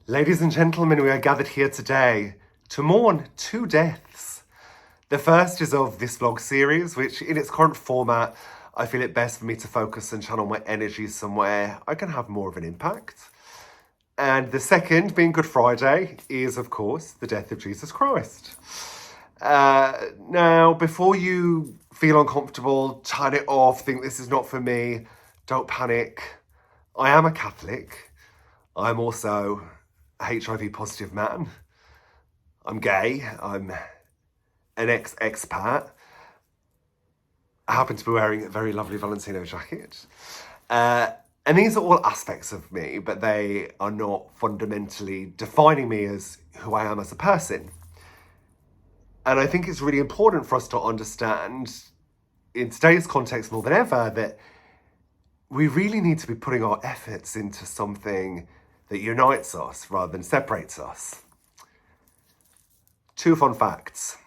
Ladies and gentlemen, we are gathered here today to mourn two deaths. The first is of this vlog series, which in its current format, I feel it best for me to focus and channel my energy somewhere I can have more of an impact. And the second, being Good Friday, is of course the death of Jesus Christ. Now, before you feel uncomfortable, turn it off, think this is not for me, don't panic. I am a Catholic. I'm also a HIV positive man. I'm gay. I'm an ex-expat. I happen to be wearing a very lovely Valentino jacket. And these are all aspects of me, but they are not fundamentally defining me as who I am as a person. And I think it's really important for us to understand, in today's context more than ever, that we really need to be putting our efforts into something that unites us rather than separates us. Two fun facts.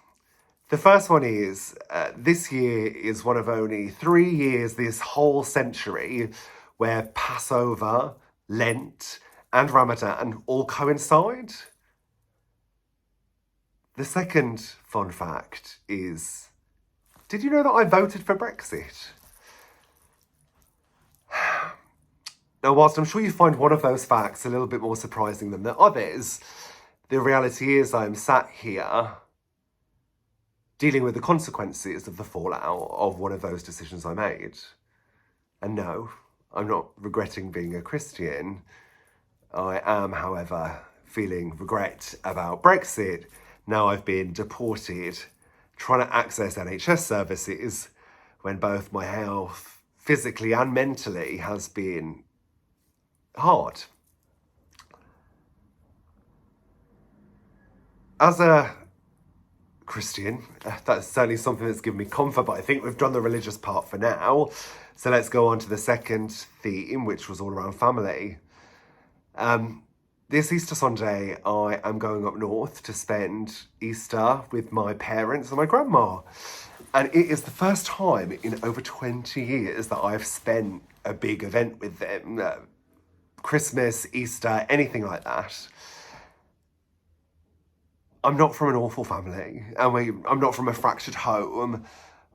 The first one is, this year is one of only 3 years this whole century where Passover, Lent, and Ramadan all coincide. The second fun fact is, did you know that I voted for Brexit? Now, whilst I'm sure you find one of those facts a little bit more surprising than the others, the reality is I'm sat here dealing with the consequences of the fallout of one of those decisions I made. And no, I'm not regretting being a Christian. I am, however, feeling regret about Brexit. Now I've been deported, trying to access NHS services when both my health, physically and mentally, has been hard. As a Christian, that's certainly something that's given me comfort, but I think we've done the religious part for now. So let's go on to the second theme, which was all around family. This Easter Sunday, I am going up north to spend Easter with my parents and my grandma. And it is the first time in over 20 years that I've spent a big event with them. Christmas, Easter, anything like that. I'm not from an awful family, and I'm not from a fractured home,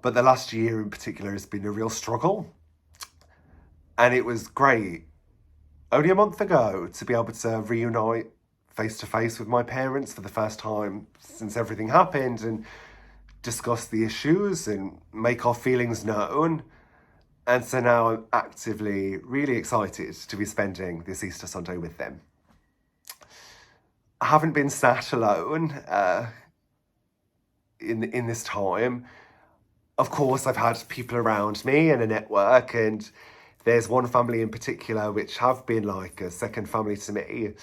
but the last year in particular has been a real struggle. And it was great, only a month ago, to be able to reunite face to face with my parents for the first time since everything happened and discuss the issues and make our feelings known. And so now I'm actively really excited to be spending this Easter Sunday with them. I haven't been sat alone in this time. Of course, I've had people around me and a network, and there's one family in particular which have been like a second family to me.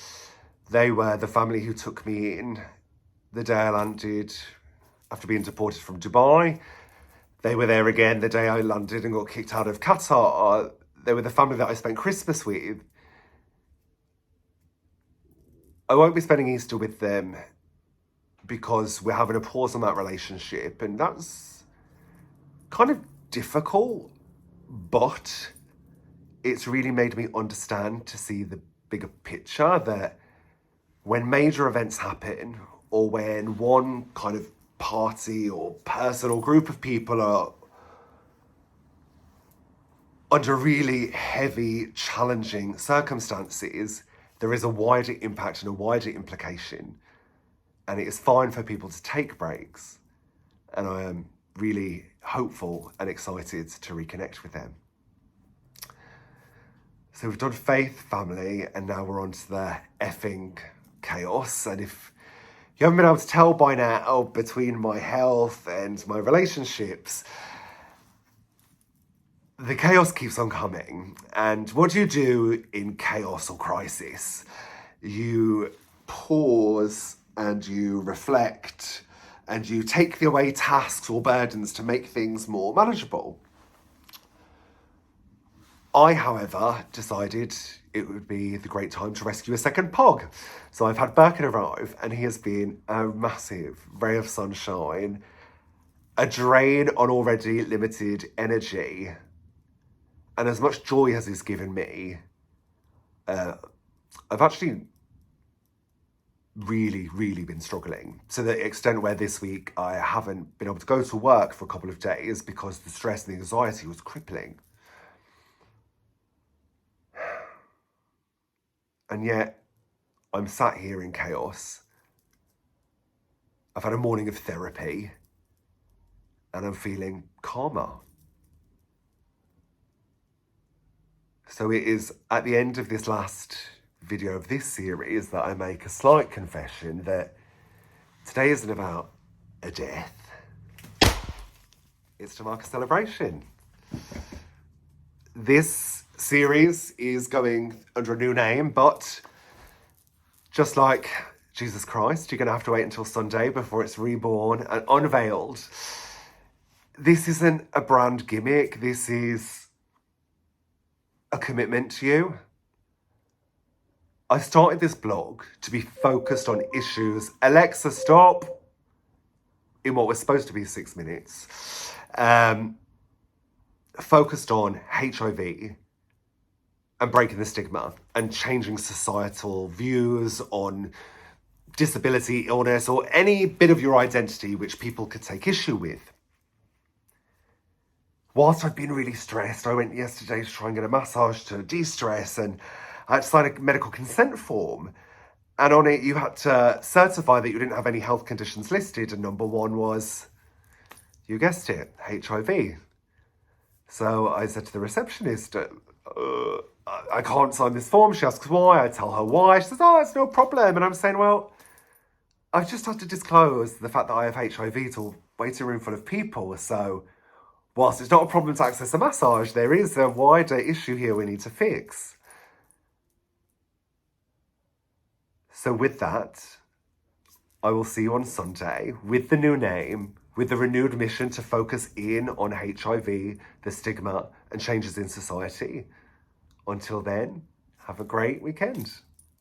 They were the family who took me in the day I landed after being deported from Dubai. They were there again the day I landed and got kicked out of Qatar. They were the family that I spent Christmas with. I won't be spending Easter with them because we're having a pause on that relationship, and that's kind of difficult, but it's really made me understand to see the bigger picture, that when major events happen, or when one kind of party or person or group of people are under really heavy, challenging circumstances, there is a wider impact and a wider implication. And it is fine for people to take breaks. And I am really hopeful and excited to reconnect with them. So we've done faith, family, and now we're on to the effing chaos. And if you haven't been able to tell by now, between my health and my relationships, the chaos keeps on coming. And what do you do in chaos or crisis? You pause and you reflect and you take away tasks or burdens to make things more manageable. I, however, decided it would be the great time to rescue a second pug. So I've had Birkin arrive, and he has been a massive ray of sunshine, a drain on already limited energy. And as much joy as he's given me, I've actually really, really been struggling to the extent where this week I haven't been able to go to work for a couple of days because the stress and the anxiety was crippling. And yet I'm sat here in chaos. I've had a morning of therapy and I'm feeling calmer. So it is at the end of this last video of this series that I make a slight confession that today isn't about a death. It's to mark a celebration. This series is going under a new name, but just like Jesus Christ, you're going to have to wait until Sunday before it's reborn and unveiled. This isn't a brand gimmick. This is a commitment to you. I started this blog to be focused on issues. Alexa, stop! In what was supposed to be 6 minutes. Focused on HIV and breaking the stigma and changing societal views on disability, illness, or any bit of your identity which people could take issue with. Whilst I've been really stressed, I went yesterday to try and get a massage to de-stress, and I had to sign a medical consent form. And on it, you had to certify that you didn't have any health conditions listed. And number one was, you guessed it, HIV. So I said to the receptionist, I can't sign this form. She asks why. I tell her why. She says, oh, it's no problem. And I'm saying, well, I just have to disclose the fact that I have HIV to a waiting room full of people. So whilst it's not a problem to access a massage, there is a wider issue here we need to fix. So with that, I will see you on Sunday with the new name, with the renewed mission to focus in on HIV, the stigma, and changes in society. Until then, have a great weekend.